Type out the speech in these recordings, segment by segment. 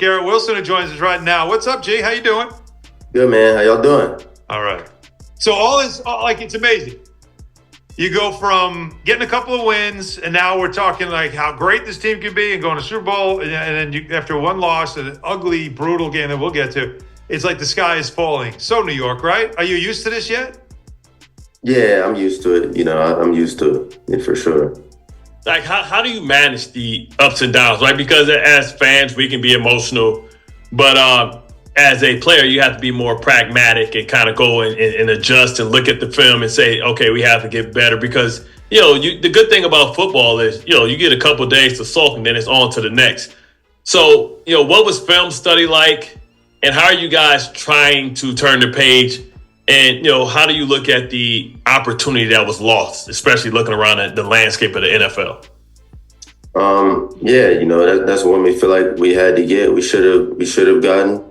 Garrett Wilson, who joins us right now. What's up, G? How you doing? Good, man. How y'all doing? All right. So all is like, it's amazing. You go from getting a couple of wins, and now we're talking like how great this team can be and going to Super Bowl, and then after one loss, an ugly, brutal game that we'll get to, it's like the sky is falling. So New York, right? Are you used to this yet? Yeah, I'm used to it. I'm used to it for sure. Like, how do you manage the ups and downs, right? Because as fans, we can be emotional, but as a player, you have to be more pragmatic and kind of go and adjust and look at the film and say, okay, we have to get better. Because, the good thing about football is, you get a couple of days to sulk and then it's on to the next. So, what was film study like? And how are you guys trying to turn the page? And, how do you look at the opportunity that was lost, especially looking around at the landscape of the NFL? That's one we feel like we had to get. We should have gotten.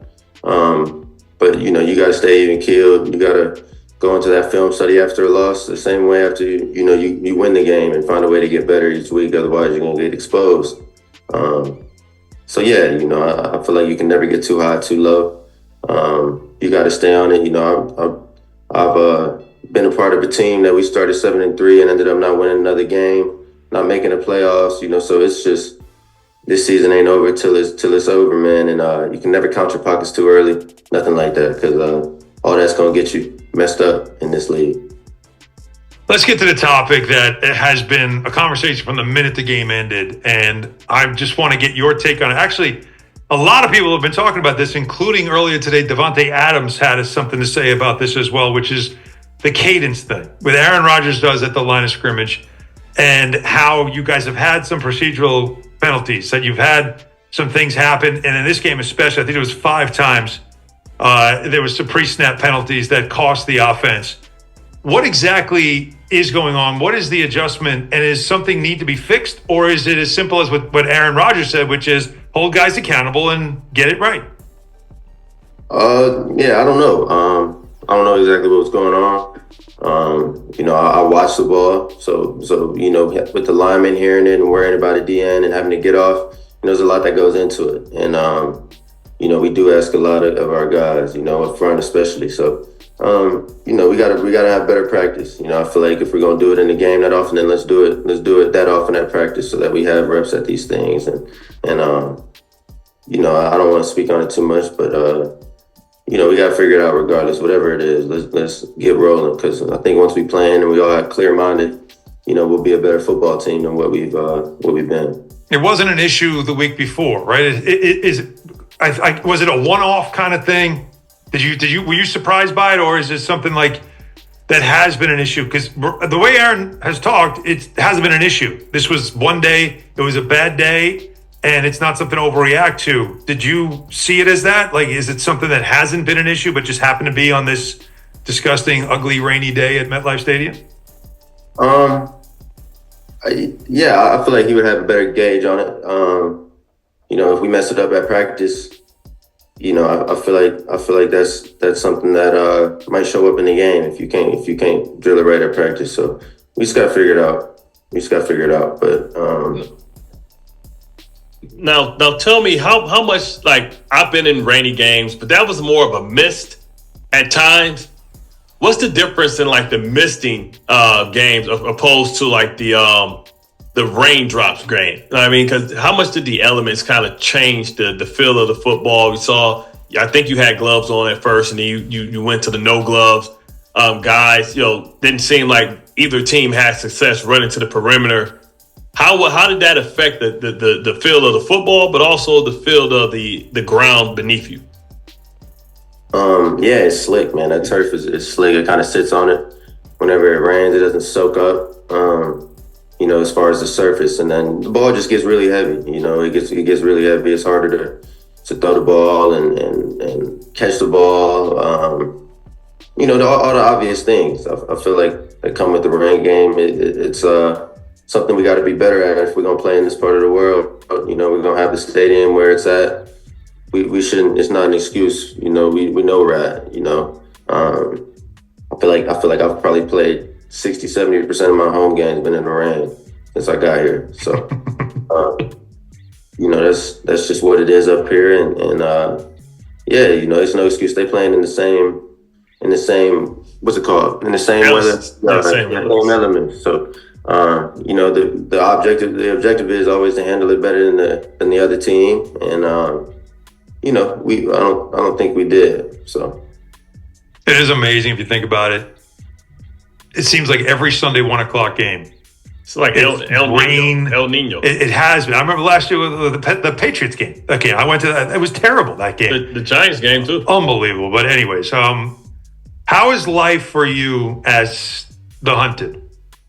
But you got to stay even keeled. You got to go into that film study after a loss the same way after you win the game and find a way to get better each week. Otherwise, you're gonna get exposed. I feel like you can never get too high, too low. You got to stay on it. I've been a part of a team that we started 7-3 and ended up not winning another game, not making the playoffs. So it's just this season ain't over till it's over, man. And you can never count your pockets too early, nothing like that, because all that's gonna get you messed up in this league. Let's get to the topic that has been a conversation from the minute the game ended, and I just want to get your take on it. Actually, a lot of people have been talking about this, including earlier today, Davante Adams had something to say about this as well, which is the cadence thing, with Aaron Rodgers does at the line of scrimmage, and how you guys have had some procedural penalties, that you've had some things happen, and in this game especially, I think it was 5 times, there was some pre-snap penalties that cost the offense. What exactly is going on? What is the adjustment? And is something need to be fixed? Or is it as simple as what Aaron Rodgers said, which is hold guys accountable and get it right? I don't know. I don't know exactly what's going on. I watch the ball. So with the lineman hearing it and worrying about a DN and having to get off, there's a lot that goes into it. And, we do ask a lot of our guys, up front especially. So, we gotta have better practice. I feel like if we're gonna do it in the game that often, then let's do it that often at practice so that we have reps at these things. And I don't want to speak on it too much, but we gotta figure it out regardless, whatever it is. Let's get rolling, because I think once we plan and we all have clear-minded, we'll be a better football team than what we've been. It wasn't an issue the week before, right? Was it a one-off kind of thing? Were you surprised by it, or is it something like that has been an issue? Because the way Aaron has talked, it hasn't been an issue. This was one day, it was a bad day, and it's not something to overreact to. Did you see it as that? Like, is it something that hasn't been an issue, but just happened to be on this disgusting, ugly, rainy day at MetLife Stadium? I feel like he would have a better gauge on it. If we mess it up at practice, I feel like that's something that might show up in the game if you can't drill it right at practice. So we just gotta figure it out. But now tell me how much, like, I've been in rainy games, but that was more of a mist at times. What's the difference in like the misting games opposed to like the raindrops game? I mean, because how much did the elements kind of change the feel of the football? We saw, I think you had gloves on at first, and then you went to the no gloves. Guys, didn't seem like either team had success running to the perimeter. How did that affect the feel of the football, but also the feel of the ground beneath you? It's slick, man. That turf is slick. It kind of sits on it. Whenever it rains, it doesn't soak up. As far as the surface, and then the ball just gets really heavy. It gets really heavy. It's harder to throw the ball and catch the ball. All the obvious things. I feel like that come with the rain game. It's something we got to be better at if we're gonna play in this part of the world. We're gonna have the stadium where it's at. We shouldn't. It's not an excuse. We know we're at. I feel like I've probably played 60-70% of my home games been in the rain since I got here. So, that's just what it is up here, and yeah, it's no excuse. They playing in the same what's it called, in the same weather, Same yeah, elements. same elements. So the objective is always to handle it better than the other team, and I don't think we did. So It is amazing if you think about it. It seems like every Sunday 1 o'clock game. It's like It's El rain. Nino. El Nino. It has been. I remember last year with the Patriots game. Okay, I went to that. It was terrible, that game. The Giants game too. Unbelievable. But anyways, how is life for you as the hunted?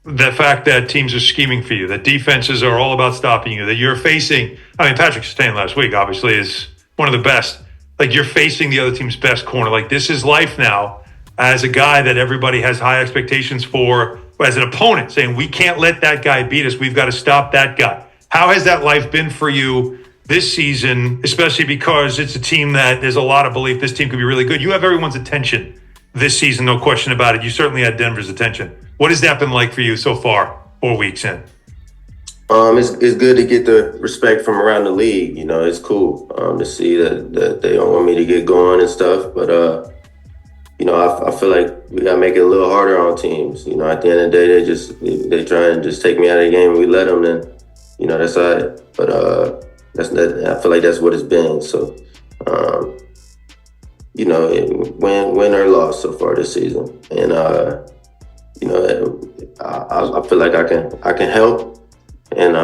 The fact that teams are scheming for you, that defenses are all about stopping you, that you're facing. I mean, Patrick Surtain last week obviously is one of the best. Like, you're facing the other team's best corner. Like, this is life now as a guy that everybody has high expectations for, as an opponent, saying we can't let that guy beat us. We've got to stop that guy. How has that life been for you this season, especially because it's a team that there's a lot of belief this team could be really good? You have everyone's attention this season, no question about it. You certainly had Denver's attention. What has that been like for you so far, 4 weeks in? it's good to get the respect from around the league. It's cool to see that they don't want me to get going and stuff. But I feel like we gotta make it a little harder on teams. At the end of the day, they try and just take me out of the game, and we let them. Then that's all right. But I feel like that's what it's been. So win or loss so far this season, and I feel like I can help. And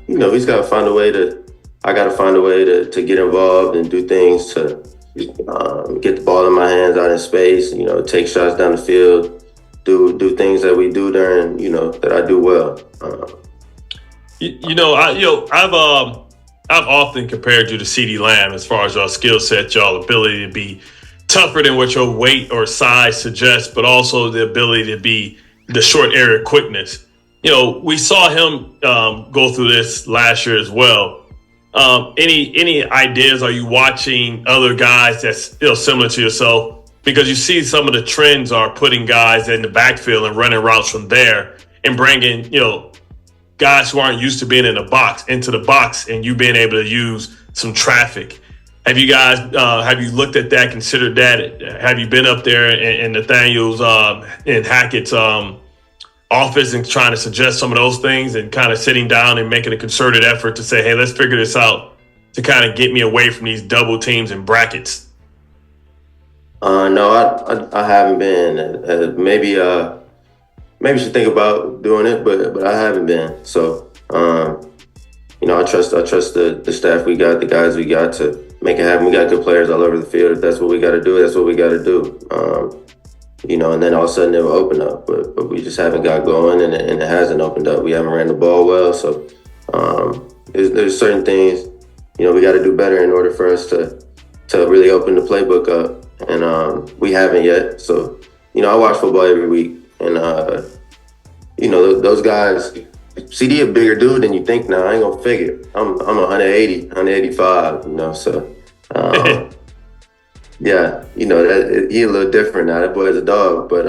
he's got to find a way to. I got to find a way to get involved and do things to get the ball in my hands out in space. Take shots down the field, do things that we do during. That I do well. I've often compared you to CeeDee Lamb as far as your skill set, your ability to be tougher than what your weight or size suggests, but also the ability to be the short area quickness. We saw him go through this last year as well. Any ideas? Are you watching other guys that's similar to yourself? Because you see some of the trends are putting guys in the backfield and running routes from there and bringing guys who aren't used to being in the box into the box, and you being able to use some traffic. Have you guys have you looked at that? Considered that? Have you been up there in Nathaniel's in Hackett's office and trying to suggest some of those things, and kind of sitting down and making a concerted effort to say, hey, let's figure this out to kind of get me away from these double teams and brackets? No, I haven't been. Maybe should think about doing it, but I haven't been. So I trust the staff we got, the guys we got to make it happen. We got good players all over the field. If that's what we got to do, that's what we got to do. And then all of a sudden it will open up, but we just haven't got going, and it hasn't opened up. We haven't ran the ball well, so there's certain things we got to do better in order for us to really open the playbook up, and we haven't yet. So I watch football every week, and those guys. CD a bigger dude than you think now. I ain't gonna figure. I'm 180, 185. So. Yeah, that he a little different now. That boy's a dog, but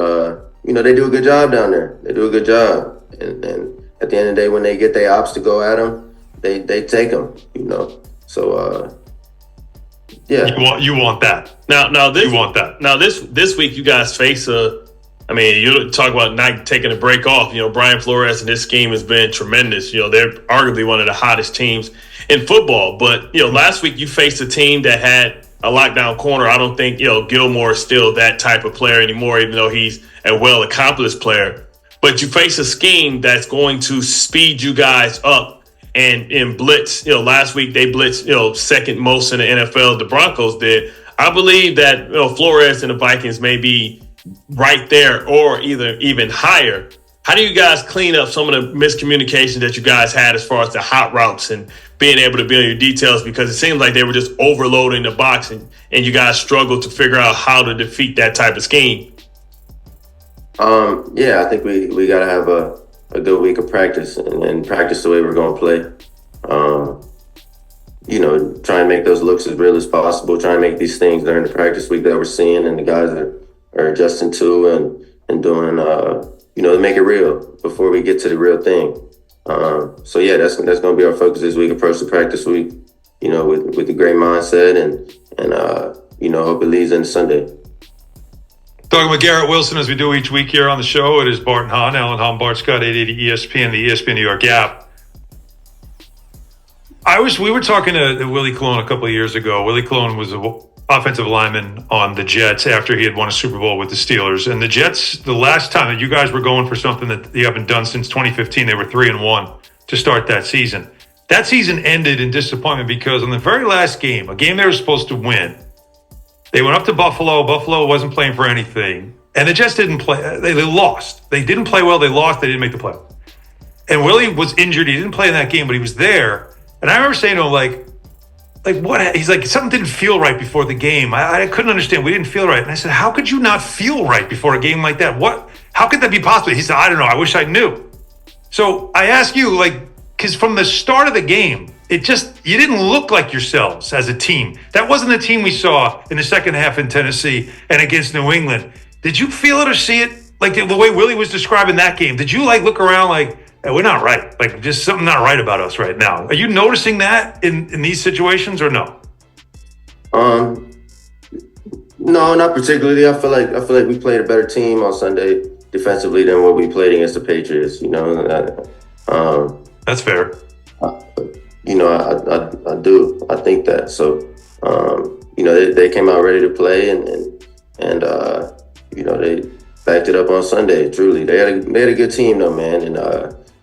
they do a good job down there. They do a good job, and at the end of the day, when they get their ops to go at them, they take them. So yeah. You want that now. This, you want that now. This week, you guys face you talk about not taking a break off. Brian Flores and his scheme has been tremendous. They're arguably one of the hottest teams in football. But last week you faced a team that had a lockdown corner. I don't think Gilmore is still that type of player anymore, even though he's a well accomplished player. But you face a scheme that's going to speed you guys up and blitz. Last week they blitzed second most in the NFL. The Broncos did. I believe that Flores and the Vikings may be right there or even higher. How do you guys clean up some of the miscommunication that you guys had as far as the hot routes and being able to be on your details? Because it seems like they were just overloading the box, and you guys struggled to figure out how to defeat that type of scheme. Yeah, I think we got to have a good week of practice and practice the way we're going to play. Try and make those looks as real as possible. Try and make these things during the practice week that we're seeing, and the guys are adjusting to and doing, to make it real before we get to the real thing. So yeah, that's going to be our focus this week. Approach the practice week, with a great mindset, and hope it leads into Sunday. Talking with Garrett Wilson as we do each week here on the show. It is Bart and Hahn, Alan Hahn, Bart Scott, 880 ESPN, the ESPN New York app. We were talking to Willie Colon a couple of years ago. Willie Colon was an offensive lineman on the Jets after he had won a Super Bowl with the Steelers. And the Jets, the last time that you guys were going for something that you haven't done since 2015, they were 3-1 to start that season. That season ended in disappointment because on the very last game, a game they were supposed to win, they went up to Buffalo. Buffalo wasn't playing for anything. And the Jets didn't play. They lost. They didn't play well. They lost. They didn't make the playoffs. And Willie was injured. He didn't play in that game, but he was there. And I remember saying to him, like what? He's like, something didn't feel right before the game. I couldn't understand. We didn't feel right. And I said, how could you not feel right before a game like that? How could that be possible? He said, I don't know. I wish I knew. So I ask you, because from the start of the game, you didn't look like yourselves as a team. That wasn't the team we saw in the second half in Tennessee and against New England. Did you feel it or see it? Like the way Willie was describing that game, did you look around like, hey, we're not right? Like just something not right about us right now. Are you noticing that in these situations or no? No, not particularly. I feel like we played a better team on Sunday defensively than what we played against the Patriots. That's fair. I do. I think that. So, they came out ready to play, and they backed it up on Sunday. Truly, they had a good team though, man, and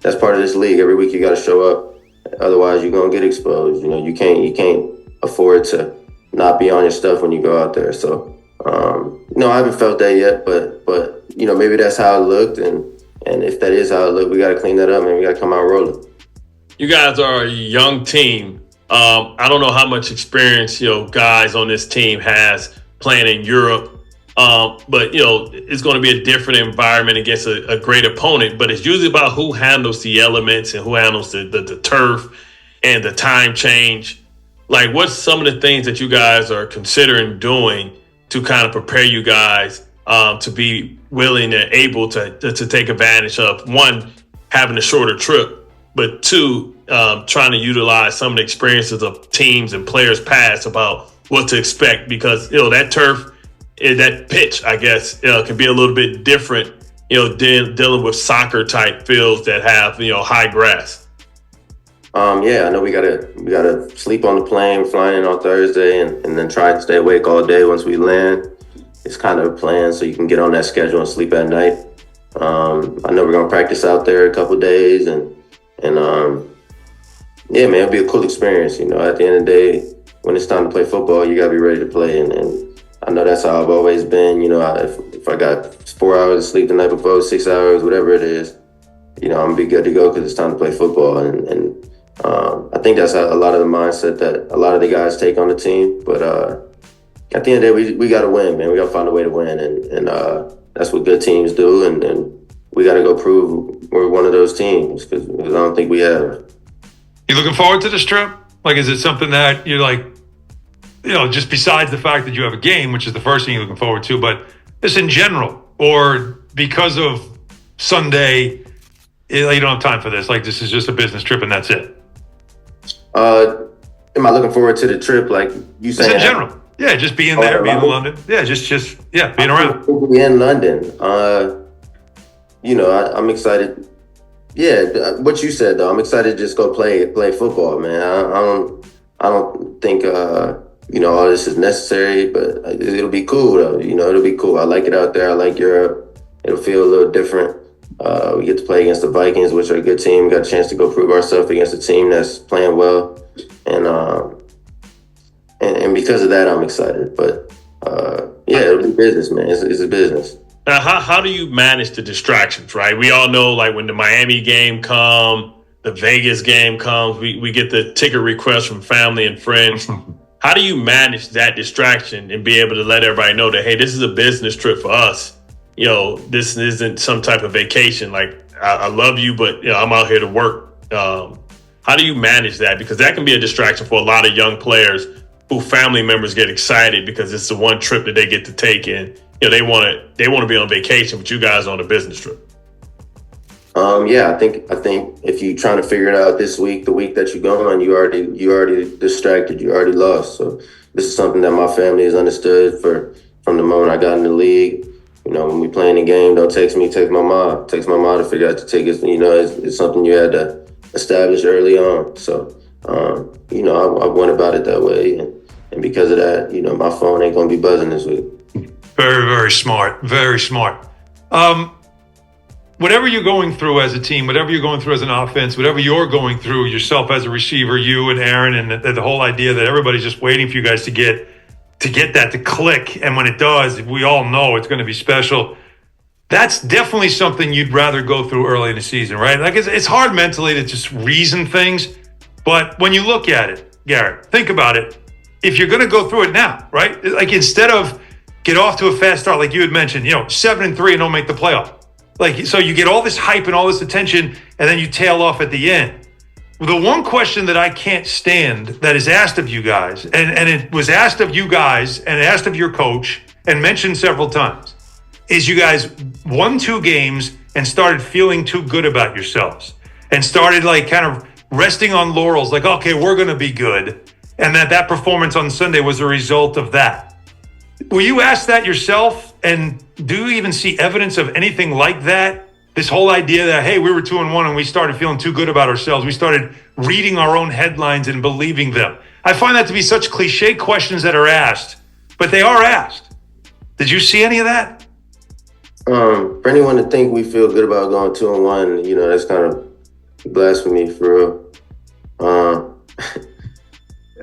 that's part of this league. Every week you got to show up, otherwise you're gonna get exposed. You can't afford to not be on your stuff when you go out there. So, I haven't felt that yet, but maybe that's how it looked, and if that is how it looked, we got to clean that up, man. We got to come out rolling. You guys are a young team. I don't know how much experience, guys on this team has playing in Europe. But, it's going to be a different environment against a great opponent. But it's usually about who handles the elements and who handles the turf and the time change. Like, what's some of the things that you guys are considering doing to kind of prepare you guys to be willing and able to take advantage of, one, having a shorter trip, but two, trying to utilize some of the experiences of teams and players past about what to expect, because that turf, that pitch, I guess, can be a little bit different, dealing with soccer type fields that have high grass. Yeah, I know we gotta sleep on the plane, flying in on Thursday, and then try to stay awake all day once we land. It's kind of a plan so you can get on that schedule and sleep at night. I know we're gonna practice out there a couple of days, and yeah, man, it'll be a cool experience. At the end of the day, when it's time to play football, you gotta be ready to play, and I know that's how I've always been. If I got 4 hours of sleep the night before, 6 hours, whatever it is, I'm gonna be good to go because it's time to play football, and I think that's a lot of the mindset that a lot of the guys take on the team. But at the end of the day, we got to win, man. We got to find a way to win, and that's what good teams do. And we got to go prove we're one of those teams because I don't think we have. You looking forward to this trip? Is it something that you're just besides the fact that you have a game, which is the first thing you're looking forward to, but just in general, or because of Sunday, you don't have time for this? This is just a business trip and that's it. Am I looking forward to the trip? Like you saying? Just in general. Yeah, just being there, being in London. Yeah, just being around. In London. I'm excited. Yeah, what you said though. I'm excited to just go play football, man. I don't think all this is necessary, but it'll be cool though. It'll be cool. I like it out there. I like Europe. It'll feel a little different. We get to play against the Vikings, which are a good team. We got a chance to go prove ourselves against a team that's playing well, and because of that, I'm excited. But yeah, it'll be business, man. It's a business. Now, how do you manage the distractions? Right, we all know when the Miami game comes, the Vegas game comes, we get the ticket requests from family and friends. How do you manage that distraction and be able to let everybody know that, hey, this is a business trip for us? This isn't some type of vacation. I love you, but I'm out here to work. How do you manage that? Because that can be a distraction for a lot of young players who family members get excited because it's the one trip that they get to take in. They want to be on vacation, but you guys are on a business trip. Yeah, I think if you're trying to figure it out this week, the week that you're going, you already distracted, you already lost. So this is something that my family has understood from the moment I got in the league. When we playing the game, don't text me, text my mom. Text my mom to figure out the tickets. It's something you had to establish early on. So, I went about it that way. And because of that, my phone ain't going to be buzzing this week. Very, very smart. Very smart. Whatever you're going through as a team, whatever you're going through as an offense, whatever you're going through yourself as a receiver, you and Aaron, and the whole idea that everybody's just waiting for you guys to get that to click. And when it does, we all know it's going to be special. That's definitely something you'd rather go through early in the season, right? Like it's hard mentally to just reason things. But when you look at it, Garrett, think about it. If you're going to go through it now, right? Like instead of get off to a fast start, like you had mentioned, 7-3 and don't make the playoff. Like, so you get all this hype and all this attention, and then you tail off at the end. The one question that I can't stand that is asked of you guys, and it was asked of you guys and asked of your coach and mentioned several times, is you guys won 2 games and started feeling too good about yourselves and started like kind of resting on laurels, like, okay, we're going to be good. And that performance on Sunday was a result of that. Were you asked that yourself? And do you even see evidence of anything like that? This whole idea that, hey, we were 2-1 and we started feeling too good about ourselves. We started reading our own headlines and believing them. I find that to be such cliche questions that are asked, but they are asked. Did you see any of that? For anyone to think we feel good about going 2-1, that's kind of blasphemy for real.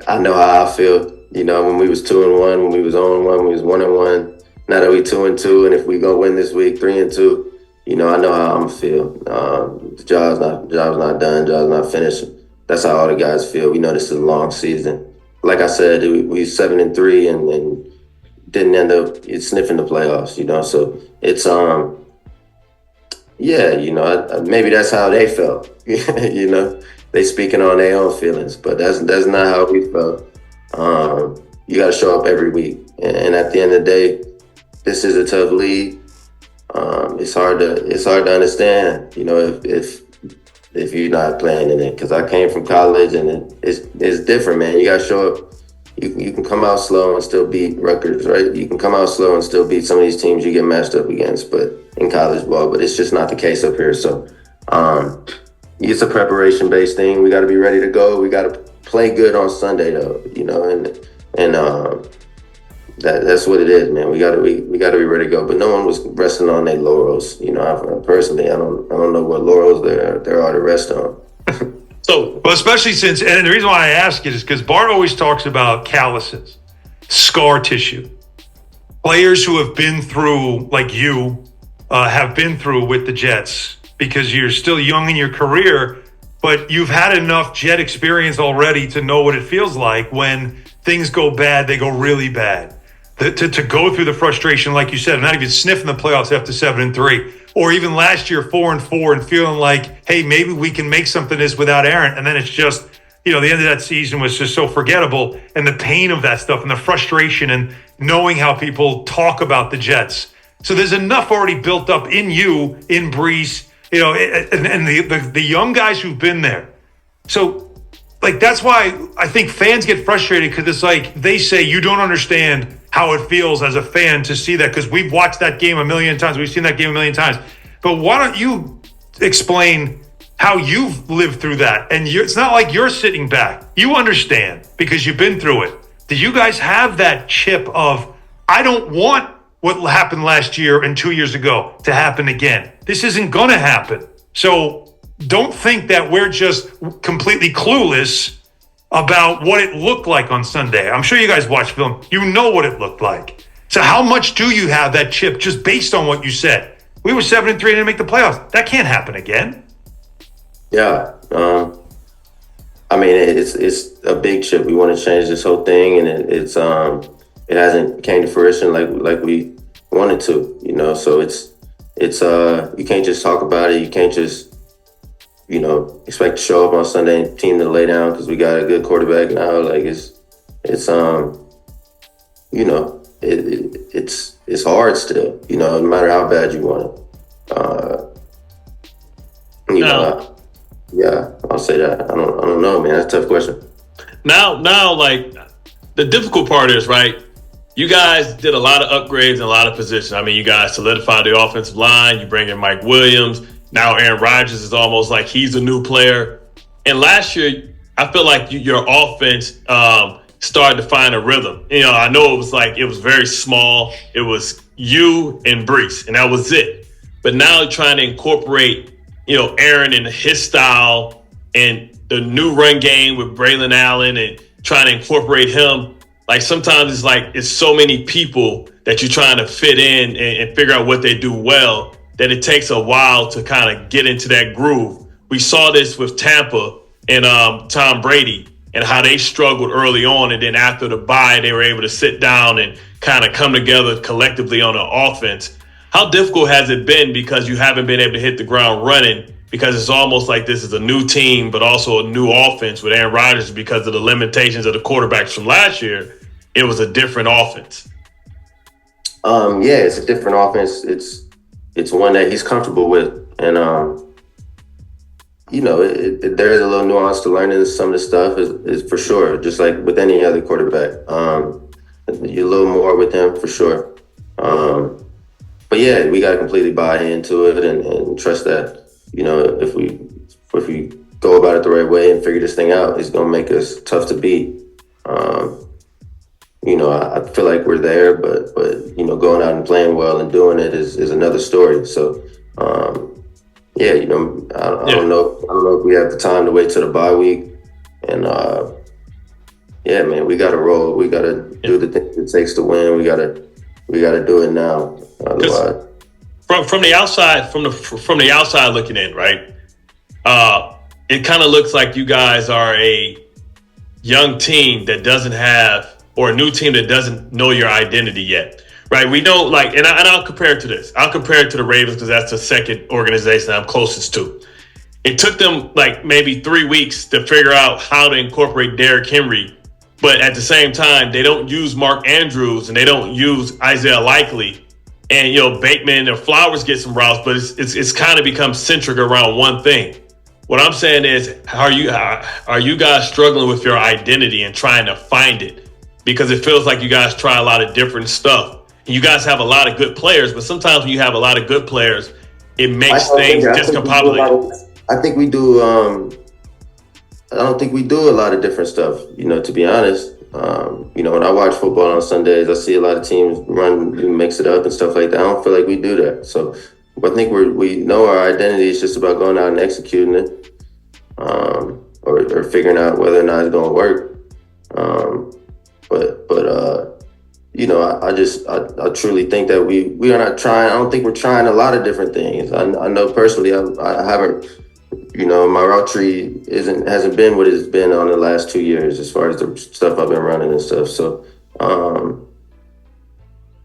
I know how I feel. When we was 2-1, when we was 0-1, when we was 1-1. Now that we 2-2, and if we go win this week 3-2, I know how I'm feel. The job's not done. Job's not finished. That's how all the guys feel. We know this is a long season. Like I said, we 7-3 and didn't end up sniffing the playoffs. So it's maybe that's how they felt. They speaking on their own feelings, but that's not how we felt. You got to show up every week, and at the end of the day, this is a tough league. It's hard to understand, if you're not playing in it. Because I came from college, and it's different, man. You got to show up. You can come out slow and still beat Rutgers, right? You can come out slow and still beat some of these teams you get matched up against, but in college ball. But it's just not the case up here. So, it's a preparation-based thing. We got to be ready to go. We got to play good on Sunday, though. That's what it is, man. We got to be ready to go. But no one was resting on their laurels. Personally, I don't know what laurels there are to rest on. Well, especially since, and the reason why I ask it is because Bart always talks about calluses, scar tissue. Players who have been through, like you, have been through with the Jets, because you're still young in your career, but you've had enough Jet experience already to know what it feels like when things go bad, they go really bad. To go through the frustration, like you said, not even sniffing the playoffs after 7-3, or even last year 4-4 and feeling like, hey, maybe we can make something of this without Aaron. And then it's just, the end of that season was just so forgettable, and the pain of that stuff and the frustration and knowing how people talk about the Jets. So there's enough already built up in you, in Brees, and the young guys who've been there. So, like, that's why I think fans get frustrated, because it's like they say you don't understand how it feels as a fan to see that, because we've watched that game a million times. We've seen that game a million times. But why don't you explain how you've lived through that? And it's not like you're sitting back. You understand because you've been through it. Do you guys have that chip of, I don't want what happened last year and 2 years ago to happen again? This isn't going to happen. So don't think that we're just completely clueless about what it looked like on Sunday. I'm sure you guys watched film. You know what it looked like. So how much do you have that chip just based on what you said? We were 7-3 and didn't make the playoffs. That can't happen again. Yeah. It's a big chip. We want to change this whole thing, and it hasn't came to fruition like we wanted to, so it's you can't just talk about it. You can't just expect to show up on Sunday and team to lay down because we got a good quarterback now. Like it's hard still, no matter how bad you want it. You know, Now, yeah, I'll say that. I don't know, man. That's a tough question. now, like the difficult part is right. You guys did a lot of upgrades in a lot of positions. I mean, you guys solidified the offensive line. You bring in Mike Williams. Now Aaron Rodgers is almost like he's a new player. And last year, I feel like your offense started to find a rhythm. You know, I know it was very small. It was you and Brees, and that was it. But now you're trying to incorporate, Aaron and his style and the new run game with Braylon Allen and trying to incorporate him. Like sometimes it's so many people that you're trying to fit in and figure out what they do well that it takes a while to kind of get into that groove. We saw this with Tampa and Tom Brady and how they struggled early on. And then after the bye, they were able to sit down and kind of come together collectively on the offense. How difficult has it been because you haven't been able to hit the ground running because it's almost like this is a new team, but also a new offense with Aaron Rodgers because of the limitations of the quarterbacks from last year? It was a different offense. Yeah, it's a different offense. It's one that he's comfortable with, and there's a little nuance to learning some of the stuff is for sure. Just like with any other quarterback, you're a little more with him for sure. But yeah, we got to completely buy into it and trust that if we go about it the right way and figure this thing out, it's gonna make us tough to beat. I feel like we're there, but going out and playing well and doing it is another story. So, I don't know if we have the time to wait till the bye week. And man, we got to roll. We got to do the things it takes to win. We got to do it now. Otherwise, from the outside looking in, right? It kind of looks like you guys are a young team that doesn't have, or a new team that doesn't know your identity yet, right? We know, and I'll compare it to this. I'll compare it to the Ravens because that's the second organization I'm closest to. It took them maybe 3 weeks to figure out how to incorporate Derrick Henry, but at the same time, they don't use Mark Andrews and they don't use Isaiah Likely, and Bateman and Flowers get some routes, but it's kind of become centric around one thing. What I'm saying is, are you guys struggling with your identity and trying to find it? Because it feels like you guys try a lot of different stuff. And you guys have a lot of good players, but sometimes when you have a lot of good players, it makes things discombobulated. I think we do. I don't think we do a lot of different stuff, to be honest. When I watch football on Sundays, I see a lot of teams mix it up and stuff like that. I don't feel like we do that. So I think we know our identity is just about going out and executing it, or figuring out whether or not it's going to work. I truly think that we are not trying. I don't think we're trying a lot of different things. I know personally, I haven't. My route tree hasn't been what it's been on the last 2 years as far as the stuff I've been running and stuff. So,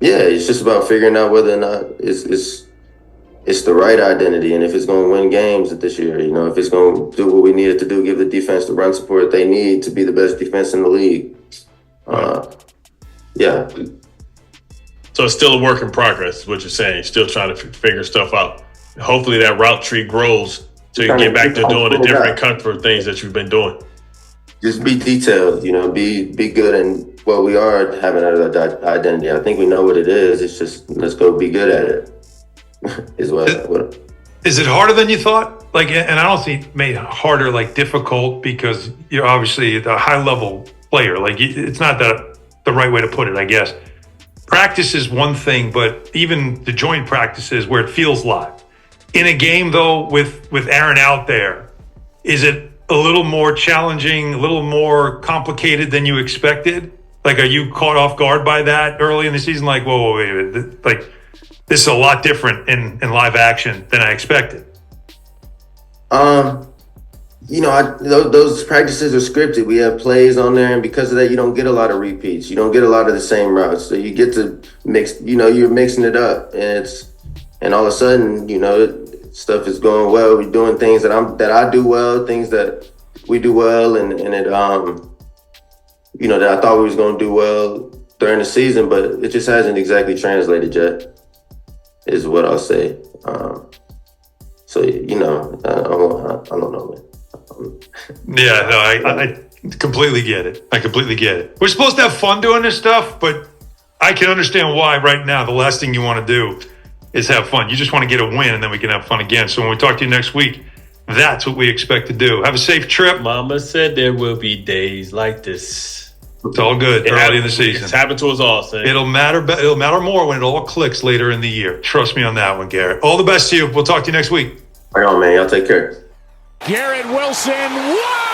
it's just about figuring out whether or not it's the right identity and if it's going to win games this year. If it's going to do what we need it to do, give the defense the run support they need to be the best defense in the league. Yeah. So it's still a work in progress, is what you're saying. You're still trying to figure stuff out. Hopefully that route tree grows so you can get back to doing the different comfort things that you've been doing. Just be detailed, be good. And we are having that identity. I think we know what it is. It's just, let's go be good at it. Is it harder than you thought? And I don't think made harder, difficult, because you're obviously a high level player. It's not the right way to put it, I guess. Practice is one thing, but even the joint practices where it feels live. In a game, though, with Aaron out there, is it a little more challenging, a little more complicated than you expected? Are you caught off guard by that early in the season? Whoa, wait a minute. This is a lot different in live action than I expected. Those practices are scripted. We have plays on there, and because of that, you don't get a lot of repeats. You don't get a lot of the same routes. So you get to mix. You're mixing it up, and all of a sudden, stuff is going well. We're doing things that I do well, things that we do well, and it that I thought we was going to do well during the season, but it just hasn't exactly translated yet, is what I'll say. you know, I don't know, man. Yeah, no, I completely get it. I completely get it. We're supposed to have fun doing this stuff, but I can understand why right now the last thing you want to do is have fun. You just want to get a win, and then we can have fun again. So when we talk to you next week, that's what we expect to do. Have a safe trip. Mama said there will be days like this. It's all good early in the season. It's happened to us all, Sam. It'll matter more when it all clicks later in the year. Trust me on that one, Garrett. All the best to you. We'll talk to you next week. Right on, man. Y'all take care. Garrett Wilson, wow!